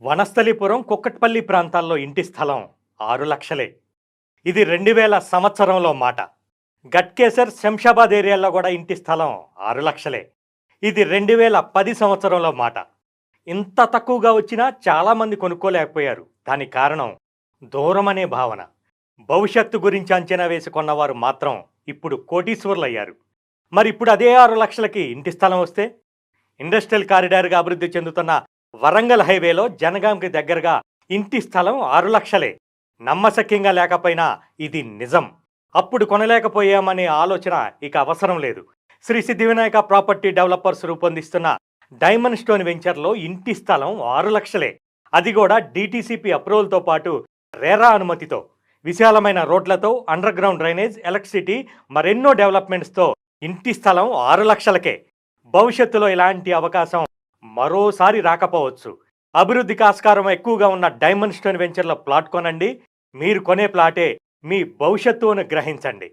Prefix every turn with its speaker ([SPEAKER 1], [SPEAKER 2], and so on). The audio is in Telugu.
[SPEAKER 1] వనస్థలిపురం, కుక్కట్పల్లి ప్రాంతాల్లో ఇంటి స్థలం 6,00,000. ఇది 2000 సంవత్సరంలో మాట. గట్కేసర్, శంషాబాద్ ఏరియాల్లో కూడా ఇంటి స్థలం 6,00,000. ఇది 2010 సంవత్సరంలో మాట. ఇంత తక్కువగా వచ్చినా చాలామంది కొనుక్కోలేకపోయారు. దానికి కారణం దూరం అనే భావన. భవిష్యత్తు గురించి అంచనా వేసి కొన్నవారు మాత్రం ఇప్పుడు కోటీశ్వరులయ్యారు. మరి ఇప్పుడు అదే 6,00,000కి ఇంటి స్థలం వస్తే? ఇండస్ట్రియల్ కారిడార్గా అభివృద్ధి చెందుతున్న వరంగల్ హైవేలో జనగాంకి దగ్గరగా ఇంటి స్థలం 6,00,000. నమ్మశక్యంగా లేకపోయినా ఇది నిజం. అప్పుడు కొనలేకపోయామనే ఆలోచన ఇక అవసరం లేదు. శ్రీ సిద్ధి వినాయక ప్రాపర్టీ డెవలపర్స్ రూపొందిస్తున్న డైమండ్ స్టోన్ వెంచర్లో ఇంటి స్థలం 6,00,000. అది కూడా డిటిసిపి అప్రూవల్తో పాటు రేరా అనుమతితో. విశాలమైన రోడ్లతో, అండర్ గ్రౌండ్ డ్రైనేజ్, ఎలక్ట్రిసిటీ, మరెన్నో డెవలప్మెంట్స్తో ఇంటి స్థలం 6,00,000కే. భవిష్యత్తులో ఇలాంటి అవకాశం మరోసారి రాకపోవచ్చు. అభివృద్ధికి ఆస్కారం ఎక్కువగా ఉన్న డైమండ్ స్టోన్ వెంచర్లో ప్లాట్ కొనండి. మీరు కొనే ప్లాటే మీ భవిష్యత్తును గ్రహించండి.